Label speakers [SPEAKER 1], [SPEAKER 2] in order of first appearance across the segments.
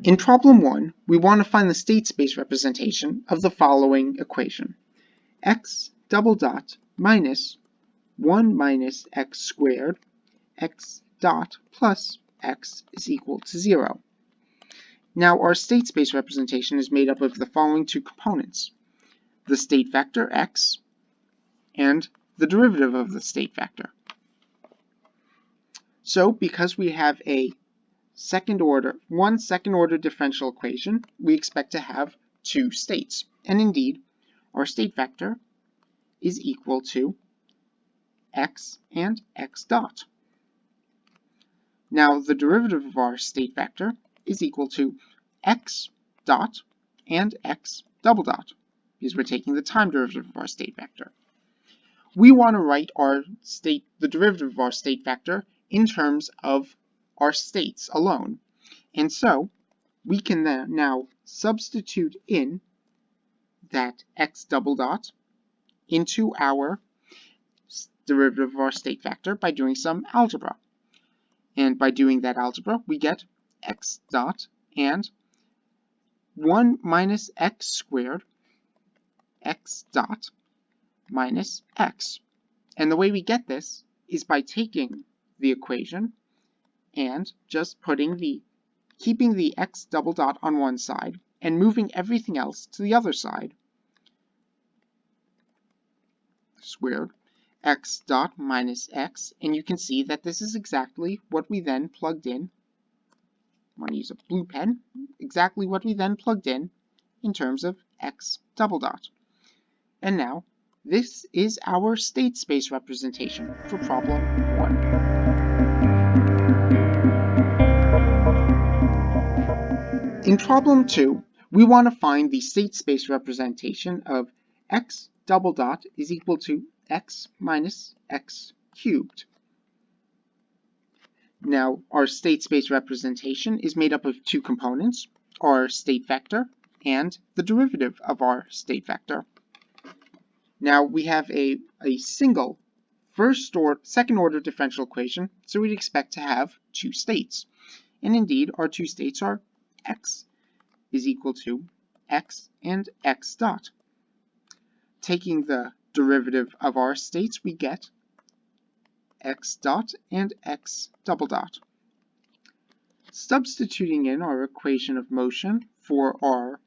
[SPEAKER 1] In problem 1, we want to find the state space representation of the following equation. X double dot minus 1 minus x squared x dot plus x is equal to 0. Now our state space representation is made up of the following two components: the state vector x and the derivative of the state vector. So because we have one second order differential equation, we expect to have two states. And indeed, our state vector is equal to x and x dot. Now the derivative of our state vector is equal to x dot and x double dot, because we're taking the time derivative of our state vector. We want to write the derivative of our state vector in terms of our states alone. And so we can then now substitute in that x double dot into our derivative of our state vector by doing some algebra. And by doing that algebra, we get x dot and 1 minus x squared x dot minus x. And the way we get this is by taking the equation and just keeping the x double dot on one side and moving everything else to the other side. Squared x dot minus x, and you can see that this is exactly what we then plugged in. I'm going to use a blue pen. Exactly what we then plugged in terms of x double dot. And now this is our state space representation for problem 1. In problem 2, we want to find the state space representation of x double dot is equal to x minus x cubed. Now, our state space representation is made up of two components, our state vector and the derivative of our state vector. Now, we have a single second order differential equation, so we'd expect to have two states. And indeed, our two states are x is equal to x and x dot. Taking the derivative of our states, we get x dot and x double dot. Substituting in our equation of motion for our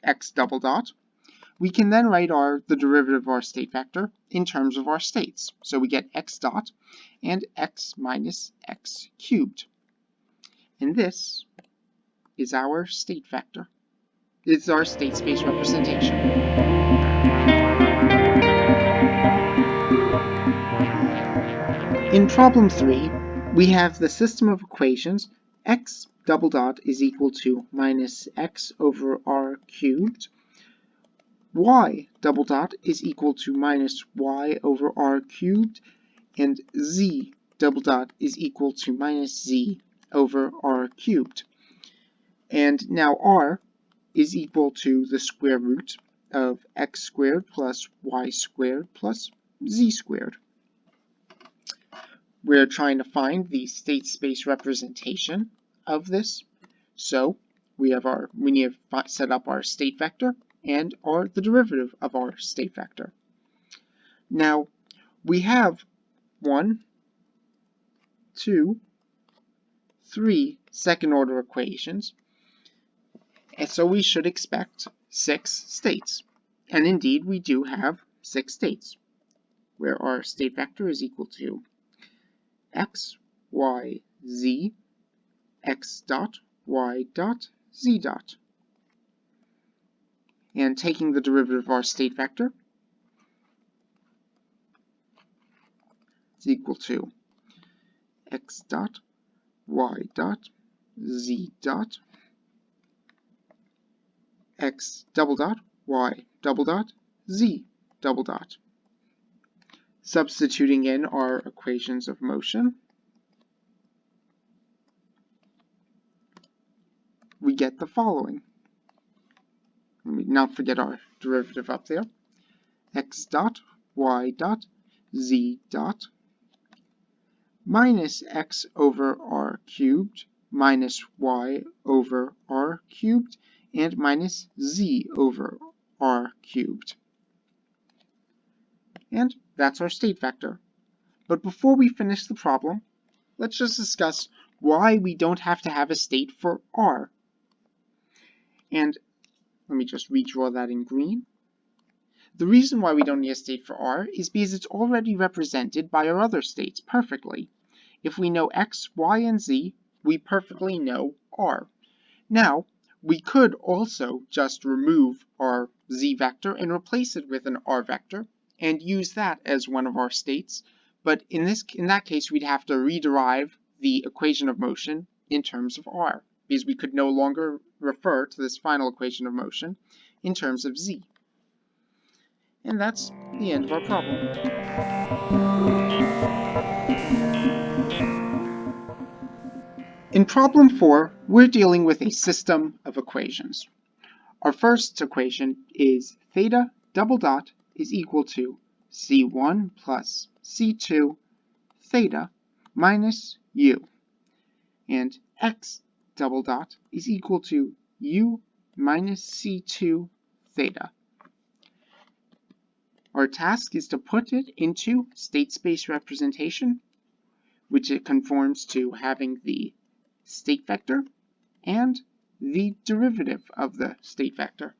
[SPEAKER 1] x double dot, we can then write the derivative of our state vector in terms of our states. So we get x dot and x minus x cubed. And this is our state vector. It's our state space representation. In problem 3, we have the system of equations x double dot is equal to minus x over r cubed, y double dot is equal to minus y over r cubed, and z double dot is equal to minus z over r cubed. And now r is equal to the square root of x squared plus y squared plus z squared. We're trying to find the state space representation of this. So we need to set up our state vector and the derivative of our state vector. Now we have 1, 2, 3 second order equations, and so we should expect 6 states. And indeed we do have 6 states, where our state vector is equal to x, y, z, x dot, y dot, z dot. And taking the derivative of our state vector is equal to x dot, y dot, z dot, x double dot, y double dot, z double dot. Substituting in our equations of motion, we get the following. Let me not forget our derivative up there. X dot, y dot, z dot, minus x over r cubed minus y over r cubed and minus z over r cubed. And that's our state vector. But before we finish the problem, let's just discuss why we don't have to have a state for r. And let me just redraw that in green. The reason why we don't need a state for r is because it's already represented by our other states perfectly. If we know x, y, and z, we perfectly know r. Now, we could also just remove our z vector and replace it with an r vector and use that as one of our states, but in that case we'd have to rederive the equation of motion in terms of r, because we could no longer refer to this final equation of motion in terms of z. And that's the end of our problem. In problem 4, we're dealing with a system of equations. Our first equation is theta double dot is equal to c1 plus c2 theta minus u, and x double dot is equal to u minus c2 theta. Our task is to put it into state space representation, which it conforms to having the state vector and the derivative of the state vector.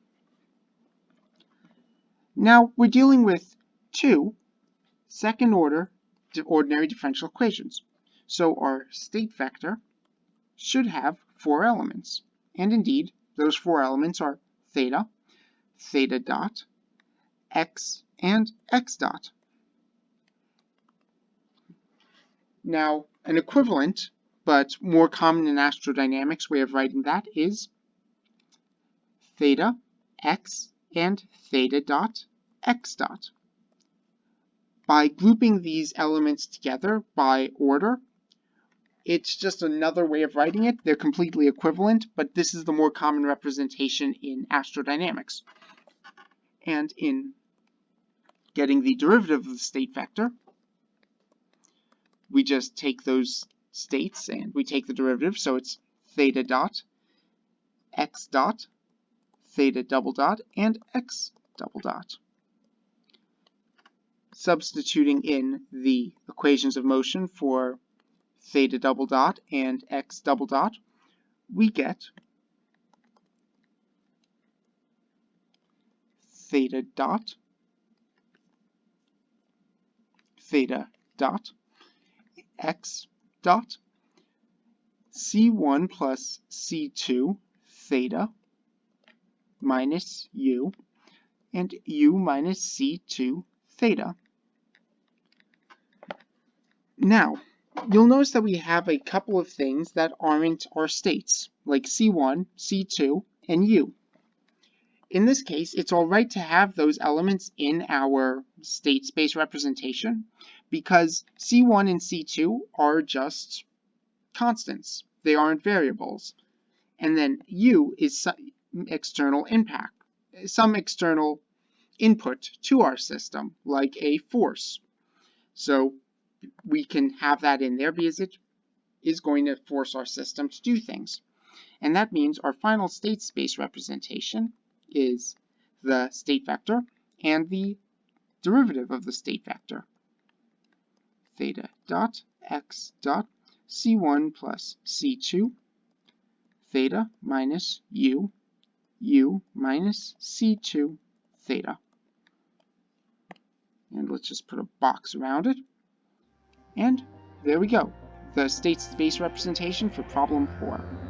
[SPEAKER 1] Now we're dealing with two second-order ordinary differential equations, so our state vector should have 4 elements, and indeed those 4 elements are theta, theta dot, x, and x dot. Now, an equivalent but more common in astrodynamics way of writing that is theta, x, and theta dot, x dot. By grouping these elements together by order, it's just another way of writing it. They're completely equivalent, but this is the more common representation in astrodynamics. And in getting the derivative of the state vector, we just take those states and we take the derivative, so it's theta dot, x dot, theta double dot, and x double dot. Substituting in the equations of motion for theta double dot and x double dot, we get theta dot, x dot, c1 plus c2 theta minus u, and u minus c2 theta. Now, you'll notice that we have a couple of things that aren't our states, like c1, c2, and u. In this case, it's all right to have those elements in our state space representation because c1 and c2 are just constants. They aren't variables. And then u is some external impact, some external input to our system, like a force. So we can have that in there because it is going to force our system to do things. And that means our final state space representation is the state vector and the derivative of the state vector. Theta dot x dot c1 plus c2 theta minus u, u minus c2 theta. And let's just put a box around it. And there we go, the state space representation for problem 4.